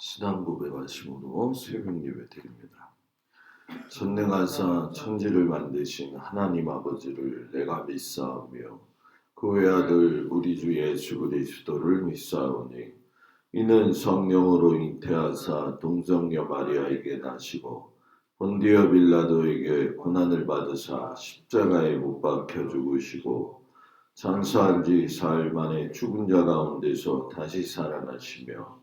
신앙고백 말씀으로 새벽 예배 드립니다. 전능하사 천지를 만드신 하나님 아버지를 내가 믿사오며 그 외아들 우리 주 예수 그리스도를 믿사오니 이는 성령으로 잉태하사 동정녀 마리아에게 나시고 본디오 빌라도에게 고난을 받으사 십자가에 못 박혀 죽으시고 장사한 지 사흘 만에 죽은 자 가운데서 다시 살아나시며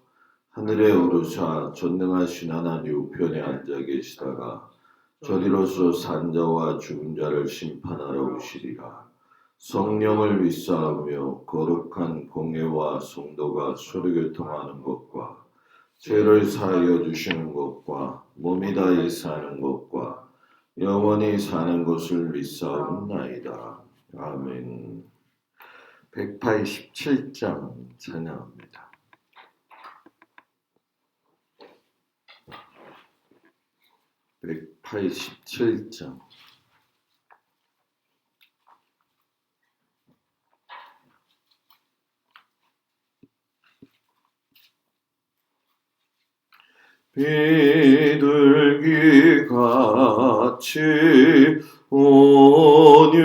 하늘에 오르사 전능하신 하나님 우편에 앉아 계시다가 저리로서 산 자와 죽은 자를 심판하러 오시리라. 성령을 믿사오며 거룩한 공예와 성도가 서로 교통하는 것과 죄를 사하여 주시는 것과 몸이 다해 사는 것과 영원히 사는 것을 믿사옵나이다. 아멘. 187장 찬양합니다. (187장) 비둘기같이 온유한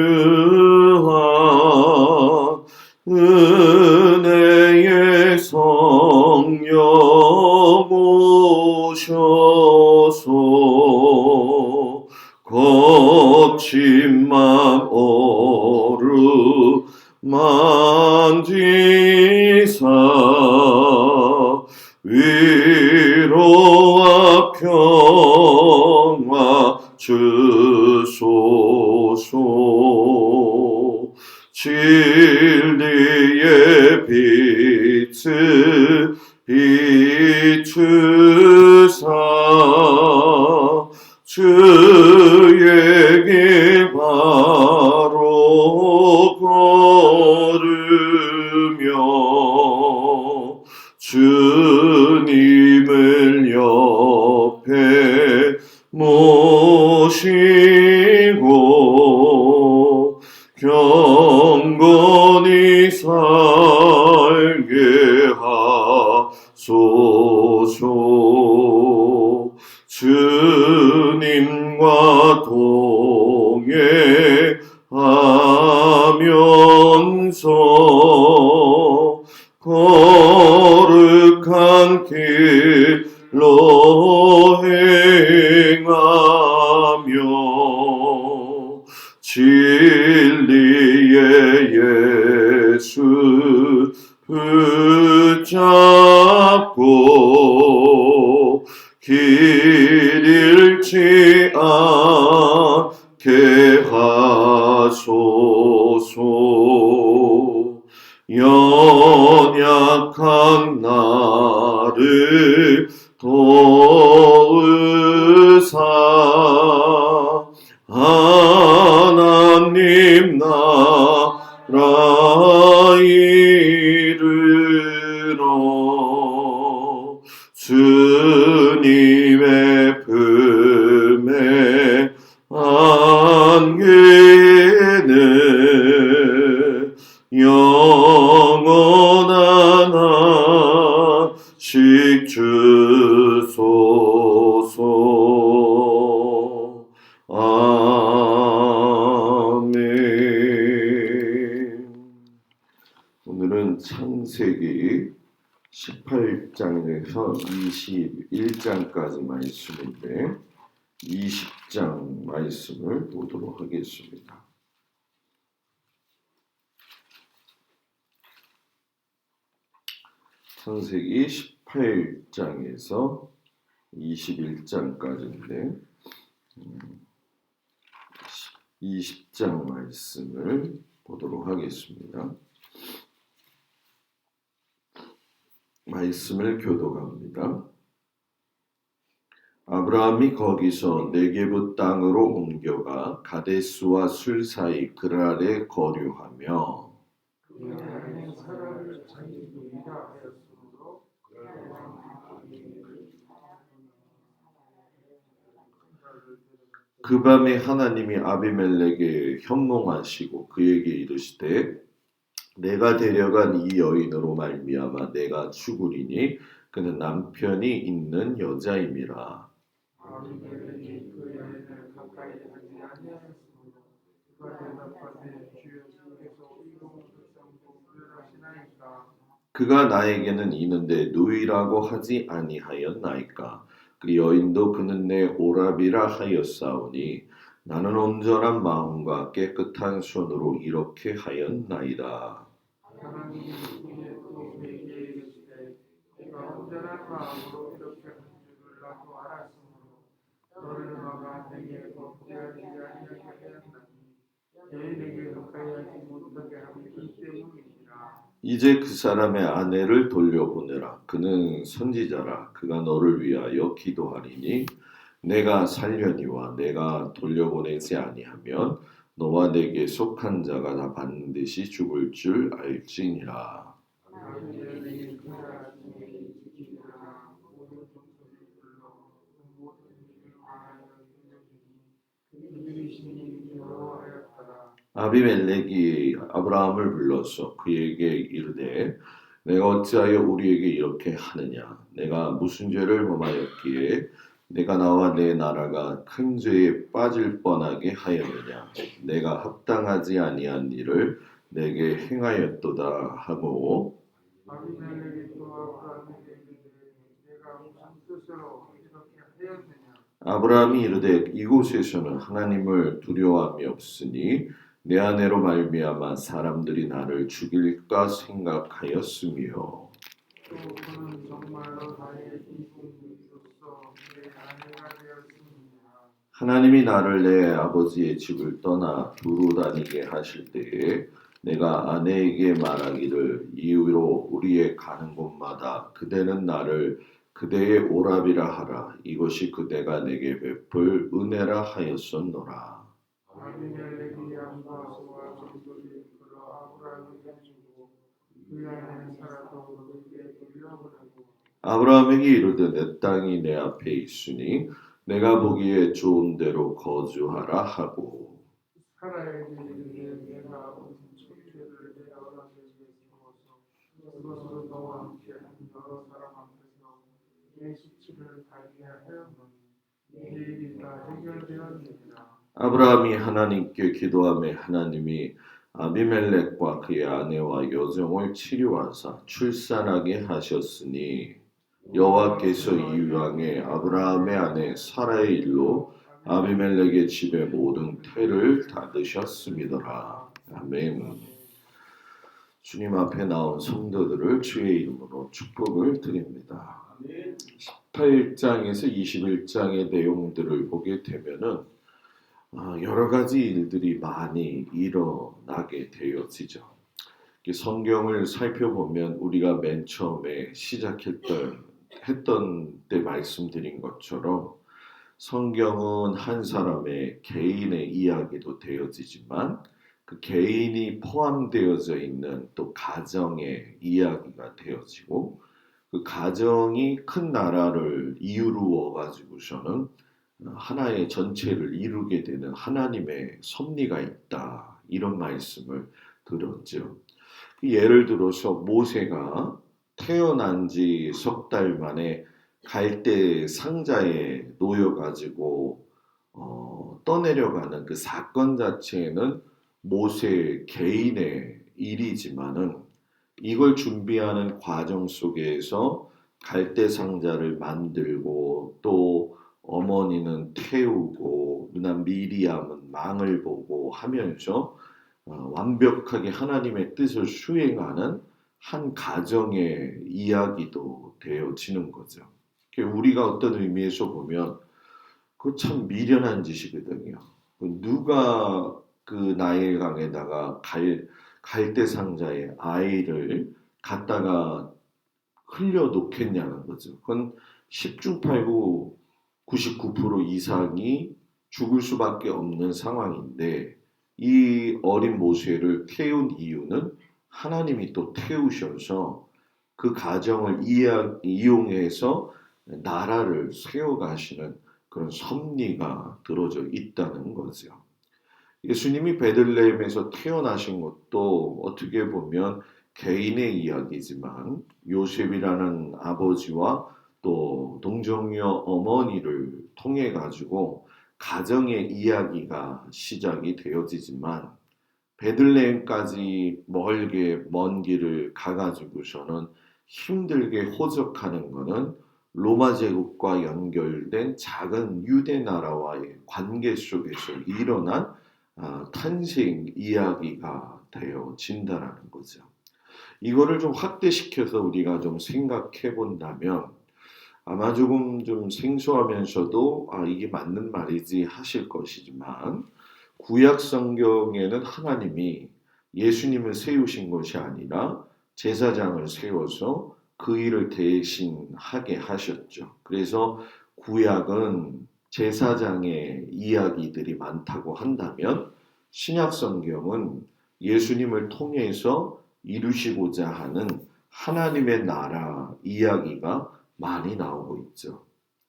은혜의 성령 오셔서 거친 맘 어루만지사 위로와 평화 주소서. 진리의 빛을 비추사 주의 길 바로 걸으며 주님을 옆에 모시고 경건히 살게 하소서. 주님과 동행하면서 거룩한 길로 행하며 진리의 예수 붙잡고 길 잃지 않게 하소서. 연약한 나를 도우사 하나님 나라 이르러 주님의 품에 안기는 영원한 안식 주소서. 아멘. 오늘은 창세기 18장에서 21장까지 말씀인데 20장 말씀을 보도록 하겠습니다. 창세기 18장에서 21장까지인데 20장 말씀을 보도록 하겠습니다. 말씀을 교독합니다. 아브라함이 거기서 네게부 땅으로 옮겨가 가데스와 술 사이 그랄에 거류하며 그 밤에 하나님이 아비멜렉에게 현몽하시고 그에게 이르시되 내가 데려간 이 여인으로 말미암아 내가 죽으리니 그는 남편이 있는 여자임이라. 아비멜렉이 그 여인을 가까이 하지 아니하였으므로 그가 대답하되 주여 주께서 의로운 백성도 구별하시나이까. 그가 나에게는 이는데 누이라고 하지 아니하였나이까. 그 여인도 그는 내 오라비라 하였사오니 나는 온전한 마음과 깨끗한 손으로 이렇게 하였나이다. 하나님이 그의 또 그에게 이르시되 내가 온전한 마음으로 이렇게 한 줄을 나도 알았으므로 너를 막아 내게 범죄하지 아니하게 하였나니 여인에게 가까이 하지 못하게 함이 이 때문이니라. 이제 그 사람의 아내를 돌려보내라. 그는 선지자라. 그가 너를 위하여 기도하리니 내가 살려니와 내가 돌려보내지 아니하면 너와 내게 속한 자가 다 반드시 죽을 줄 알지니라. 아비멜렉이 그날 아침에 일찍 일어나 모든 종들을 불러 그 모든 일을 말하여 일러주니 그들이 심히 괴로워하였더라. 아비멜렉이 아브라함을 불러서 그에게 이르되 내가 어찌하여 우리에게 이렇게 하느냐 내가 무슨 죄를 범하였기에 내가 나와 내 나라가 큰 죄에 빠질 뻔하게 하였느냐 내가 합당하지 아니한 일을 내게 행하였도다 하고 아비멜렉이 또 아브라함에게 이르되 내가 무슨 뜻으로 이렇게 하였느냐. 아브라함이 이르되 이곳에서는 하나님을 두려워함이 없으니 내 아내로 말미암아 사람들이 나를 죽일까 생각하였으며 또 그는 정말로 나의 이복이로서 내 아내가 되었습니다. 하나님이 나를 내 아버지의 집을 떠나 두루 다니게 하실 때에 내가 아내에게 말하기를 이후로 우리의 가는 곳마다 그대는 나를 그대의 오라비라 하라 이것이 그대가 내게 베풀 은혜라 하였었노라. 아비멜렉이 양과 소와 종들을 이끌어 아브라함에게 주고 그 안에 살아도 그에게 돌려보내고 아브라함에게 이르되 내 땅이 내 앞에 있으니 내가 보기에 좋은 대로 거주하라 하고 사라에게 이르되 내가 온 천체를 내 아버지에게 세워서 그것으로 너와 함께 한 여러 사람 앞에서 내 수치를 달게 하였노니 이 일이 다 해결되었느니라. 아브라함이 하나님께 기도하매 하나님이 아비멜렉과 그의 아내와 여종을 치료하사 출산하게 하셨으니 여호와께서 이방에 아브라함의 아내 사라의 일로 아비멜렉의 집의 모든 태를 닫으셨음이더라. 아멘. 주님 앞에 나온 성도들을 주의 이름으로 축복을 드립니다. 18장에서 21장의 내용들을 보게 되면은 여러 가지 일들이 많이 일어나게 되어지죠. 성경을 살펴보면 우리가 맨 처음에 했던 때 말씀드린 것처럼 성경은 한 사람의 개인의 이야기도 되어지지만 그 개인이 포함되어져 있는 또 가정의 이야기가 되어지고 그 가정이 큰 나라를 이루어 가지고서는 하나의 전체를 이루게 되는 하나님의 섭리가 있다. 이런 말씀을 들었죠. 예를 들어서 모세가 태어난 지 석 달 만에 갈대 상자에 놓여가지고 떠내려가는 그 사건 자체는 모세 개인의 일이지만은 이걸 준비하는 과정 속에서 갈대 상자를 만들고 또 어머니는 태우고 누나 미리암은 망을 보고 하면서 완벽하게 하나님의 뜻을 수행하는 한 가정의 이야기도 되어지는 거죠. 우리가 어떤 의미에서 보면 그 참 미련한 짓이거든요. 누가 그 나일강에다가 갈대 상자에 아이를 갖다가 흘려 놓겠냐는 거죠. 그건 10중 8구 99% 이상이 죽을 수밖에 없는 상황인데 이 어린 모세를 태운 이유는 하나님이 또 태우셔서 그 가정을 이용해서 나라를 세워가시는 그런 섭리가 들어져 있다는 거죠. 예수님이 베들레헴에서 태어나신 것도 어떻게 보면 개인의 이야기지만 요셉이라는 아버지와 또 동정녀 어머니를 통해 가지고 가정의 이야기가 시작이 되어지지만 베들레헴까지 멀게 먼 길을 가가지고서는 힘들게 호적하는 것은 로마 제국과 연결된 작은 유대 나라와의 관계 속에서 일어난 탄생 이야기가 되어진다라는 거죠. 이거를 좀 확대시켜서 우리가 좀 생각해 본다면 아마 조금 좀 생소하면서도 이게 맞는 말이지 하실 것이지만 구약 성경에는 하나님이 예수님을 세우신 것이 아니라 제사장을 세워서 그 일을 대신하게 하셨죠. 그래서 구약은 제사장의 이야기들이 많다고 한다면 신약 성경은 예수님을 통해서 이루시고자 하는 하나님의 나라 이야기가 많이 나오고 있죠.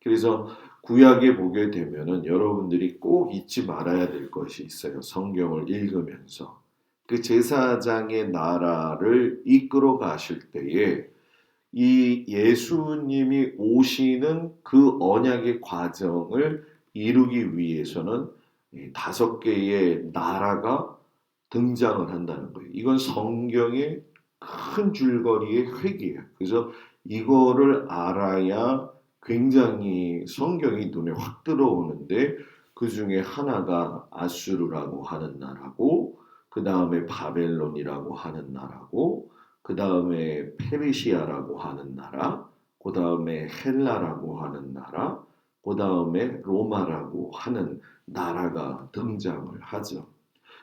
그래서 구약에 보게 되면은 여러분들이 꼭 잊지 말아야 될 것이 있어요. 성경을 읽으면서. 그 제사장의 나라를 이끌어 가실 때에 이 예수님이 오시는 그 언약의 과정을 이루기 위해서는 5개의 나라가 등장을 한다는 거예요. 이건 성경의 큰 줄거리의 획이에요. 그래서 이거를 알아야 굉장히 성경이 눈에 확 들어오는데 그 중에 하나가 아수르라고 하는 나라고 그 다음에 바벨론이라고 하는 나라고 그 다음에 페르시아라고 하는 나라 그 다음에 헬라라고 하는 나라 그 다음에 로마라고 하는 나라가 등장을 하죠.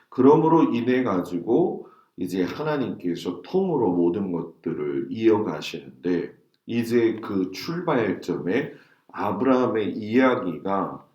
그러므로 인해 가지고 이제 하나님께서 통으로 모든 것들을 이어가시는데 이제 그 출발점에 아브라함의 이야기가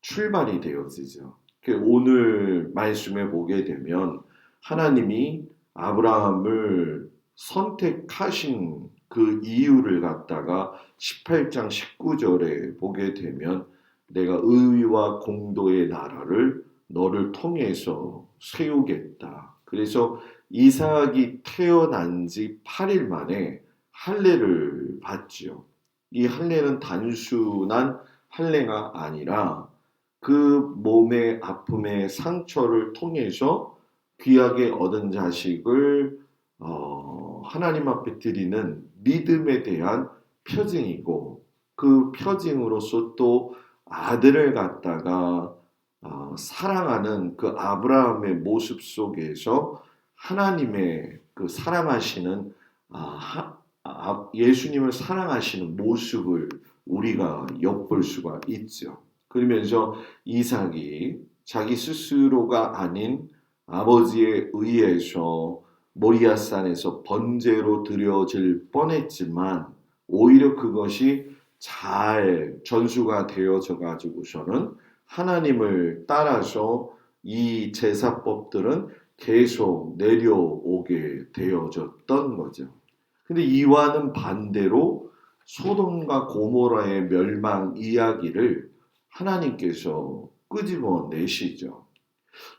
출발이 되어지죠. 오늘 말씀에 보게 되면 하나님이 아브라함을 선택하신 그 이유를 갖다가 18장 19절에 보게 되면 내가 의와 공도의 나라를 너를 통해서 세우겠다. 그래서 이삭이 태어난 지 8일 만에 할례를 받지요. 이 할례는 단순한 할례가 아니라 그 몸의 아픔의 상처를 통해서 귀하게 얻은 자식을 하나님 앞에 드리는 믿음에 대한 표징이고 그 표징으로서 또 아들을 갖다가 사랑하는 그 아브라함의 모습 속에서 하나님의 그 사랑하시는 예수님을 사랑하시는 모습을 우리가 엿볼 수가 있죠. 그러면서 이삭이 자기 스스로가 아닌 아버지에 의해서 모리아산에서 번제로 드려질 뻔했지만 오히려 그것이 잘 전수가 되어져 가지고서는 하나님을 따라서 이 제사법들은 계속 내려오게 되어졌던 거죠. 근데 이와는 반대로 소돔과 고모라의 멸망 이야기를 하나님께서 끄집어내시죠.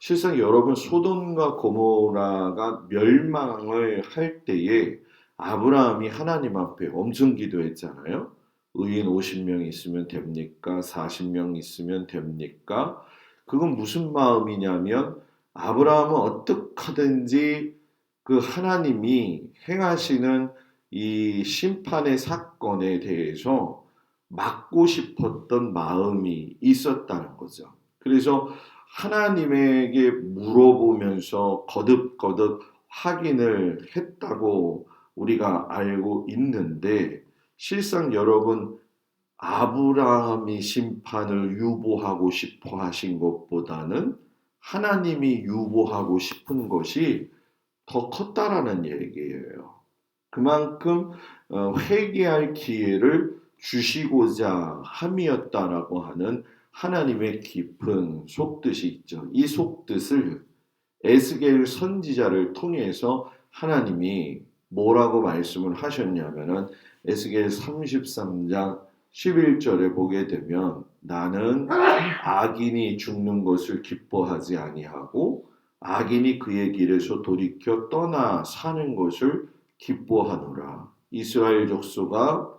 실상 여러분 소돔과 고모라가 멸망을 할 때에 아브라함이 하나님 앞에 엄청 기도했잖아요. 의인 50명 있으면 됩니까? 40명 있으면 됩니까? 그건 무슨 마음이냐면 아브라함은 어떻게 하든지 그 하나님이 행하시는 이 심판의 사건에 대해서 막고 싶었던 마음이 있었다는 거죠. 그래서 하나님에게 물어보면서 거듭거듭 확인을 했다고 우리가 알고 있는데 실상 여러분 아브라함이 심판을 유보하고 싶어 하신 것보다는 하나님이 유보하고 싶은 것이 더 컸다라는 얘기예요. 그만큼 회개할 기회를 주시고자 함이었다라고 하는 하나님의 깊은 속뜻이 있죠. 이 속뜻을 에스겔 선지자를 통해서 하나님이 뭐라고 말씀을 하셨냐면은 에스겔 33장 11절에 보게 되면 나는 악인이 죽는 것을 기뻐하지 아니하고 악인이 그의 길에서 돌이켜 떠나 사는 것을 기뻐하노라. 이스라엘 족속아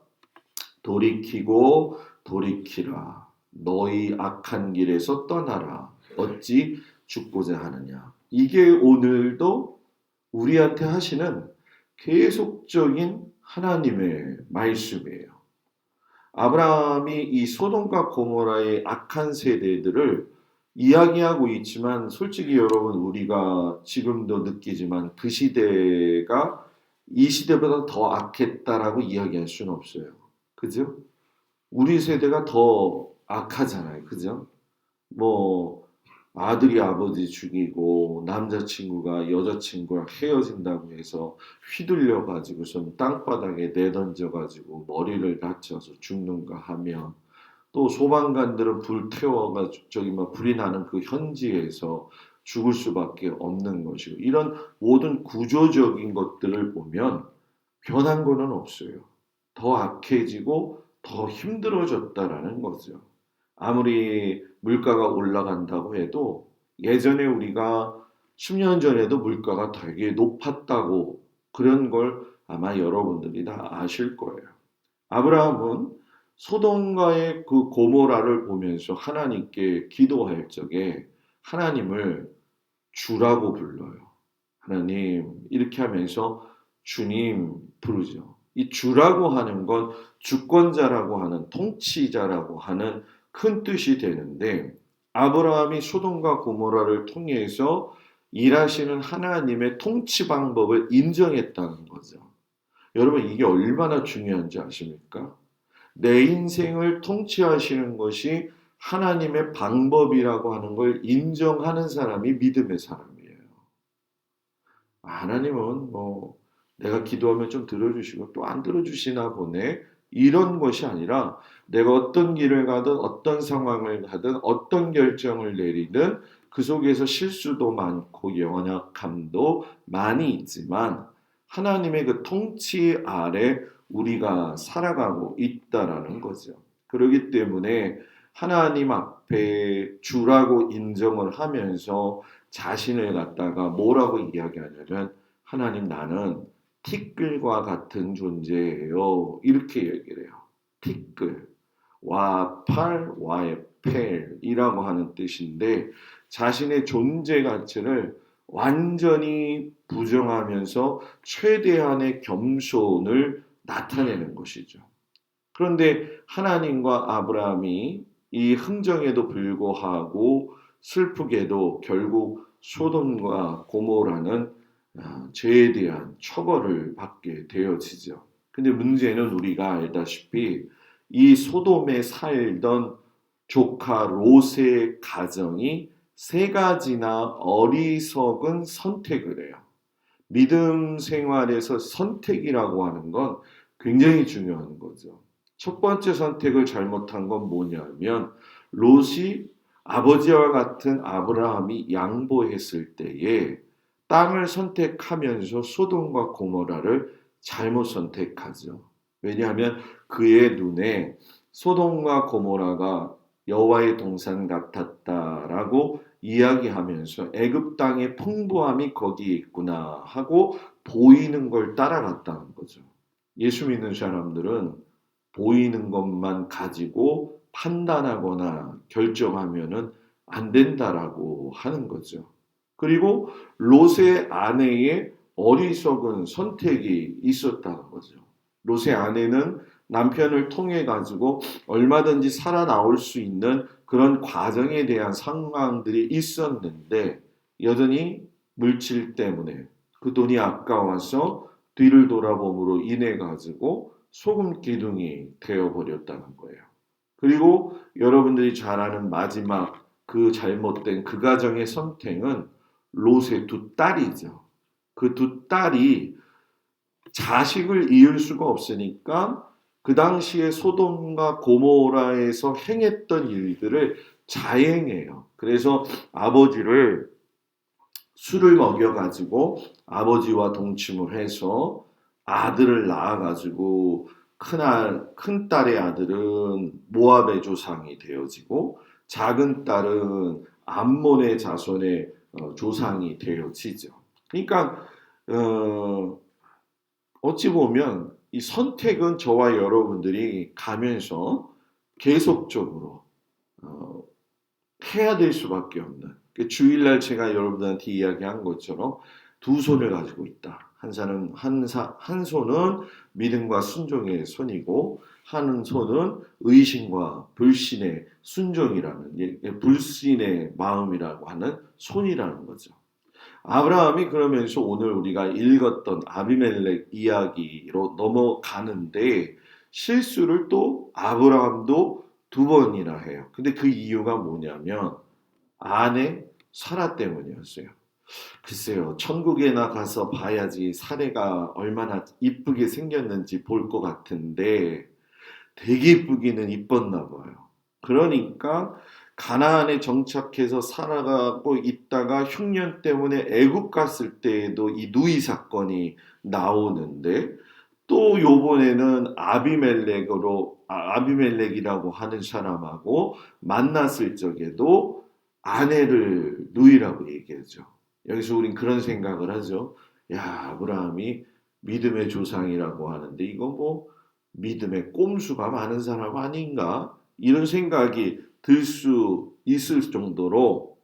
돌이키고 돌이키라. 너희 악한 길에서 떠나라. 어찌 죽고자 하느냐. 이게 오늘도 우리한테 하시는 계속적인 하나님의 말씀이에요. 아브라함이 이 소돔과 고모라의 악한 세대들을 이야기하고 있지만 솔직히 여러분 우리가 지금도 느끼지만 그 시대가 이 시대보다 더 악했다라고 이야기할 수는 없어요. 그죠? 우리 세대가 더 악하잖아요. 그죠? 뭐 아들이 아버지 죽이고 남자친구가 여자친구랑 헤어진다고 해서 휘둘려 가지고선 땅바닥에 내던져 가지고 머리를 다쳐서 죽는가 하면 또 소방관들은 불 태워가지고 저기 막 불이 나는 그 현지에서 죽을 수밖에 없는 것이고 이런 모든 구조적인 것들을 보면 변한 거는 없어요. 더 악해지고 더 힘들어졌다라는 거죠. 아무리 물가가 올라간다고 해도 예전에 우리가 10년 전에도 물가가 되게 높았다고 그런 걸 아마 여러분들이 다 아실 거예요. 아브라함은 소돔과의 그 고모라를 보면서 하나님께 기도할 적에 하나님을 주라고 불러요. 하나님 이렇게 하면서 주님 부르죠. 이 주라고 하는 건 주권자라고 하는 통치자라고 하는 큰 뜻이 되는데 아브라함이 소돔과 고모라를 통해서 일하시는 하나님의 통치 방법을 인정했다는 거죠. 여러분 이게 얼마나 중요한지 아십니까? 내 인생을 통치하시는 것이 하나님의 방법이라고 하는 걸 인정하는 사람이 믿음의 사람이에요. 하나님은 뭐 내가 기도하면 좀 들어주시고 또 안 들어주시나 보네. 이런 것이 아니라 내가 어떤 길을 가든 어떤 상황을 가든 어떤 결정을 내리든 그 속에서 실수도 많고 연약함도 많이 있지만 하나님의 그 통치 아래 우리가 살아가고 있다라는 거죠. 그렇기 때문에 하나님 앞에 주라고 인정을 하면서 자신을 갖다가 뭐라고 이야기하냐면 하나님 나는 티끌과 같은 존재예요. 이렇게 얘기를 해요. 티끌. 와팔 와에펠이라고 하는 뜻인데 자신의 존재 가치를 완전히 부정하면서 최대한의 겸손을 나타내는 것이죠. 그런데 하나님과 아브라함이 이 흥정에도 불구하고 슬프게도 결국 소돔과 고모라는 죄에 대한 처벌을 받게 되어지죠. 근데 문제는 우리가 알다시피 이 소돔에 살던 조카 롯의 가정이 세 가지나 어리석은 선택을 해요. 믿음 생활에서 선택이라고 하는 건 굉장히 중요한 거죠. 첫 번째 선택을 잘못한 건 뭐냐면 롯이 아버지와 같은 아브라함이 양보했을 때에 땅을 선택하면서 소돔과 고모라를 잘못 선택하죠. 왜냐하면 그의 눈에 소돔과 고모라가 여호와의 동산 같았다라고 이야기하면서 애굽 땅의 풍부함이 거기에 있구나 하고 보이는 걸 따라갔다는 거죠. 예수 믿는 사람들은 보이는 것만 가지고 판단하거나 결정하면은 안 된다라고 하는 거죠. 그리고 롯의 아내의 어리석은 선택이 있었다는 거죠. 롯의 아내는 남편을 통해 가지고 얼마든지 살아나올 수 있는 그런 과정에 대한 상황들이 있었는데 여전히 물질 때문에 그 돈이 아까워서 뒤를 돌아봄으로 인해 가지고 소금 기둥이 되어 버렸다는 거예요. 그리고 여러분들이 잘 아는 마지막 그 잘못된 그 가정의 선택은 롯의 두 딸이죠. 그 두 딸이 자식을 이을 수가 없으니까 그 당시에 소돔과 고모라에서 행했던 일들을 자행해요. 그래서 아버지를 술을 먹여가지고 아버지와 동침을 해서 아들을 낳아가지고 큰 딸의 아들은 모압의 조상이 되어지고 작은 딸은 암몬의 자손의 조상이 되어지죠. 그러니까 어찌 보면 이 선택은 저와 여러분들이 가면서 계속적으로 어, 해야 될 수밖에 없는. 주일날 제가 여러분들한테 이야기한 것처럼 두 손을 가지고 있다. 한 손은 믿음과 순종의 손이고 한 손은 의심과 불신의 순종이라는 불신의 마음이라고 하는 손이라는 거죠. 아브라함이 그러면서 오늘 우리가 읽었던 아비멜렉 이야기로 넘어가는데 실수를 또 아브라함도 두 번이나 해요. 근데 그 이유가 뭐냐면 아내 사라 때문이었어요. 글쎄요, 천국에나 가서 봐야지 사례가 얼마나 이쁘게 생겼는지 볼 것 같은데 되게 이쁘기는 이뻤나 봐요. 그러니까 가나안에 정착해서 살아가고 있다가 흉년 때문에 애굽 갔을 때에도 이 누이 사건이 나오는데 또 요번에는 아비멜렉이라고 하는 사람하고 만났을 적에도 아내를 누이라고 얘기하죠. 여기서 우린 그런 생각을 하죠. 야, 아브라함이 믿음의 조상이라고 하는데 이거 뭐 믿음의 꼼수가 많은 사람 아닌가? 이런 생각이 들 수 있을 정도로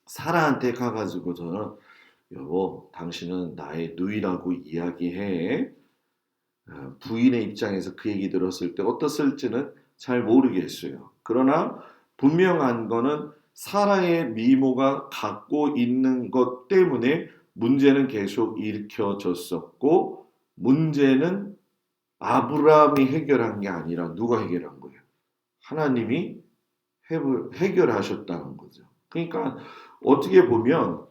사라한테 가가지고 저는 여보, 당신은 나의 누이라고 이야기해. 부인의 입장에서 그 얘기 들었을 때 어떻을지는 잘 모르겠어요. 그러나 분명한 거는 사라의 미모가 갖고 있는 것 때문에 문제는 계속 일으켜졌었고 문제는 아브라함이 해결한 게 아니라 누가 해결한 거예요? 하나님이 해결하셨다는 거죠. 그러니까 어떻게 보면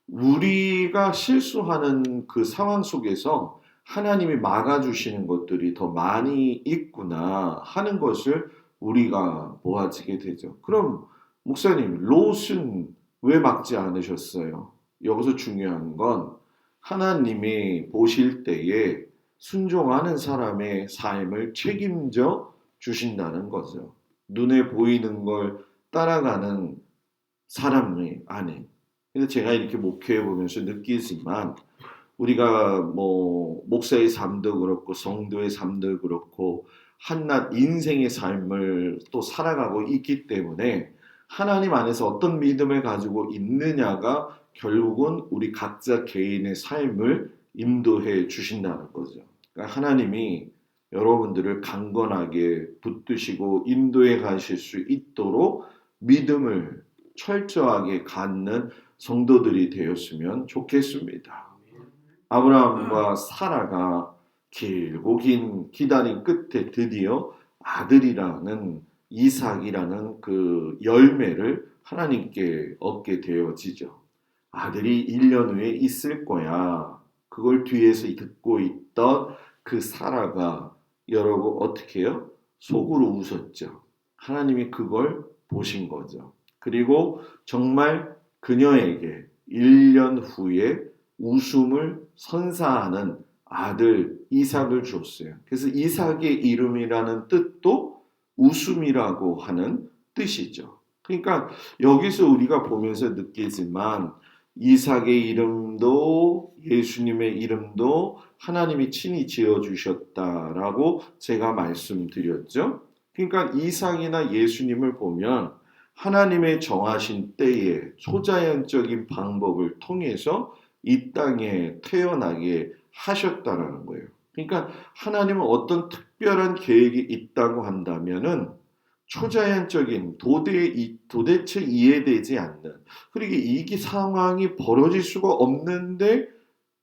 우리가 실수하는 그 상황 속에서 하나님이 막아주시는 것들이 더 많이 있구나 하는 것을 우리가 보아지게 되죠. 그럼 목사님, 롯은 왜 막지 않으셨어요? 여기서 중요한 건 하나님이 보실 때에 순종하는 사람의 삶을 책임져 주신다는 거죠. 눈에 보이는 걸 따라가는 사람이 아닌. 그래서 제가 이렇게 목회해 보면서 느끼지만 우리가 뭐 목사의 삶도 그렇고 성도의 삶도 그렇고 한낱 인생의 삶을 또 살아가고 있기 때문에 하나님 안에서 어떤 믿음을 가지고 있느냐가 결국은 우리 각자 개인의 삶을 인도해 주신다는 거죠. 그러니까 하나님이 여러분들을 강건하게 붙드시고 인도해 가실 수 있도록 믿음을 철저하게 갖는 성도들이 되었으면 좋겠습니다. 아브라함과 사라가 길고 긴 기다림 끝에 드디어 아들이라는 이삭이라는 그 열매를 하나님께 얻게 되어지죠. 아들이 1년 후에 있을 거야. 그걸 뒤에서 듣고 있던 그 사라가 여러분 어떻게 해요? 속으로 웃었죠. 하나님이 그걸 보신 거죠. 그리고 정말 그녀에게 1년 후에 웃음을 선사하는 아들 이삭을 줬어요. 그래서 이삭의 이름이라는 뜻도 웃음이라고 하는 뜻이죠. 그러니까 여기서 우리가 보면서 느끼지만 이삭의 이름도 예수님의 이름도 하나님이 친히 지어주셨다라고 제가 말씀드렸죠. 그러니까 이삭이나 예수님을 보면 하나님의 정하신 때에 초자연적인 방법을 통해서 이 땅에 태어나게 하셨다라는 거예요. 그러니까 하나님은 어떤 특별한 계획이 있다고 한다면은 초자연적인 도대체 이해되지 않는 그리고 이게 상황이 벌어질 수가 없는데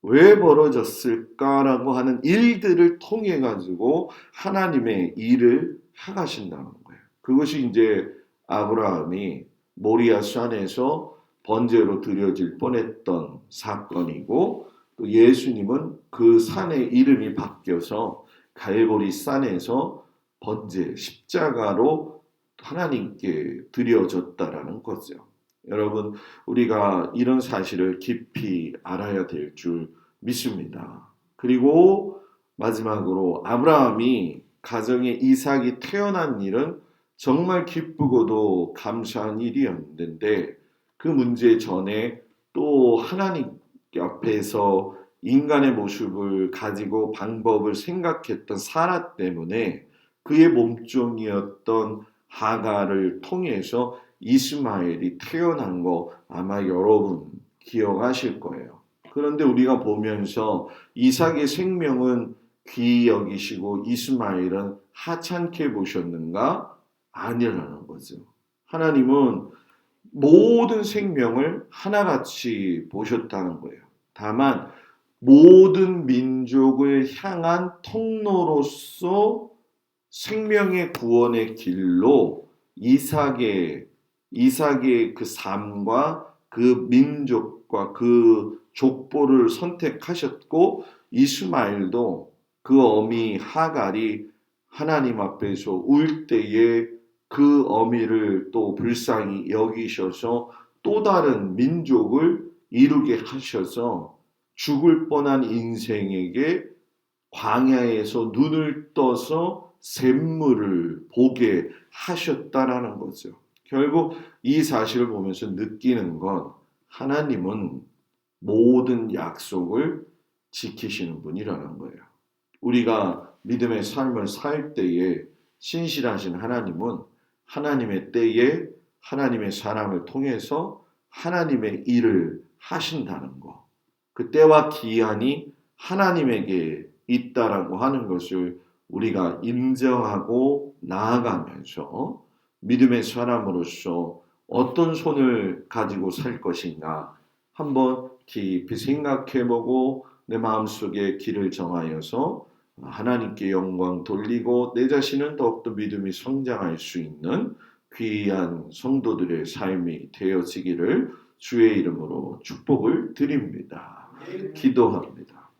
왜 벌어졌을까라고 하는 일들을 통해 가지고 하나님의 일을 하가신다는 거예요. 그것이 이제 아브라함이 모리아 산에서 번제로 드려질 뻔했던 사건이고 또 예수님은 그 산의 이름이 바뀌어서 갈보리 산에서 번제 십자가로 하나님께 드려졌다라는 거죠. 여러분 우리가 이런 사실을 깊이 알아야 될 줄 믿습니다. 그리고 마지막으로 아브라함이 가정에 이삭이 태어난 일은 정말 기쁘고도 감사한 일이었는데 그 문제 전에 또 하나님 앞에서 인간의 모습을 가지고 방법을 생각했던 사라 때문에 그의 몸종이었던 하가를 통해서 이스마엘이 태어난 거 아마 여러분 기억하실 거예요. 그런데 우리가 보면서 이삭의 생명은 귀히 여기시고 이스마엘은 하찮게 보셨는가? 아니라는 거죠. 하나님은 모든 생명을 하나같이 보셨다는 거예요. 다만 모든 민족을 향한 통로로서 생명의 구원의 길로 이삭의 그 삶과 그 민족과 그 족보를 선택하셨고 이스마엘도 그 어미 하갈이 하나님 앞에서 울 때에 그 어미를 또 불쌍히 여기셔서 또 다른 민족을 이루게 하셔서 죽을 뻔한 인생에게 광야에서 눈을 떠서 샘물을 보게 하셨다라는 거죠. 결국 이 사실을 보면서 느끼는 건 하나님은 모든 약속을 지키시는 분이라는 거예요. 우리가 믿음의 삶을 살 때에 신실하신 하나님은 하나님의 때에 하나님의 사람을 통해서 하나님의 일을 하신다는 거. 그 때와 기한이 하나님에게 있다라고 하는 것을 우리가 인정하고 나아가면서 믿음의 사람으로서 어떤 손을 가지고 살 것인가 한번 깊이 생각해보고 내 마음속에 길을 정하여서 하나님께 영광 돌리고 내 자신은 더욱더 믿음이 성장할 수 있는 귀한 성도들의 삶이 되어지기를 주의 이름으로 축복을 드립니다. 기도합니다.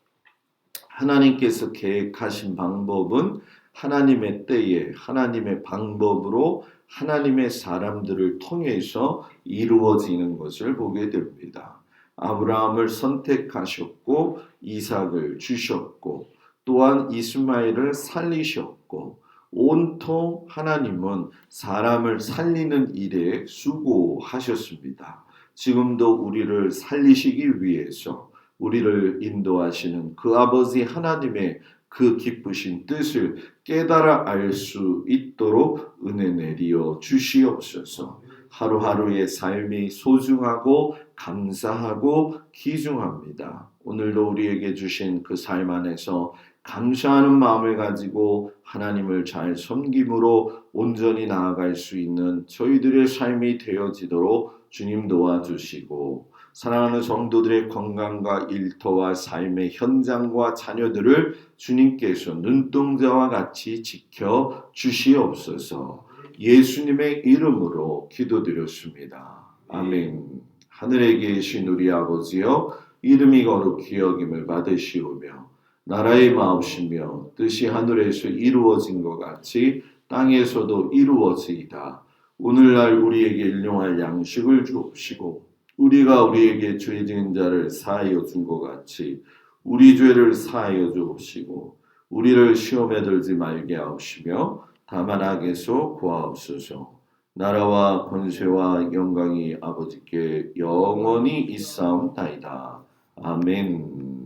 하나님께서 계획하신 방법은 하나님의 때에 하나님의 방법으로 하나님의 사람들을 통해서 이루어지는 것을 보게 됩니다. 아브라함을 선택하셨고 이삭을 주셨고 또한 이스마엘을 살리셨고 온통 하나님은 사람을 살리는 일에 수고하셨습니다. 지금도 우리를 살리시기 위해서 우리를 인도하시는 그 아버지 하나님의 그 기쁘신 뜻을 깨달아 알 수 있도록 은혜 내리어 주시옵소서. 하루하루의 삶이 소중하고 감사하고 귀중합니다. 오늘도 우리에게 주신 그 삶 안에서 감사하는 마음을 가지고 하나님을 잘 섬김으로 온전히 나아갈 수 있는 저희들의 삶이 되어지도록 주님 도와주시고 사랑하는 성도들의 건강과 일터와 삶의 현장과 자녀들을 주님께서 눈동자와 같이 지켜 주시옵소서. 예수님의 이름으로 기도드렸습니다. 아멘. 하늘에 계신 우리 아버지여 이름이 거룩히 여김을 받으시오며 나라의 마옵시며 뜻이 하늘에서 이루어진 것 같이 땅에서도 이루어지이다. 오늘날 우리에게 일용할 양식을 주옵시고 우리가 우리에게 죄 지은 자를 사하여 준 것 같이 우리 죄를 사하여 주옵시고 우리를 시험에 들지 말게 하옵시며 다만 악에서 구하옵소서. 나라와 권세와 영광이 아버지께 영원히 있사옵나이다. 아멘.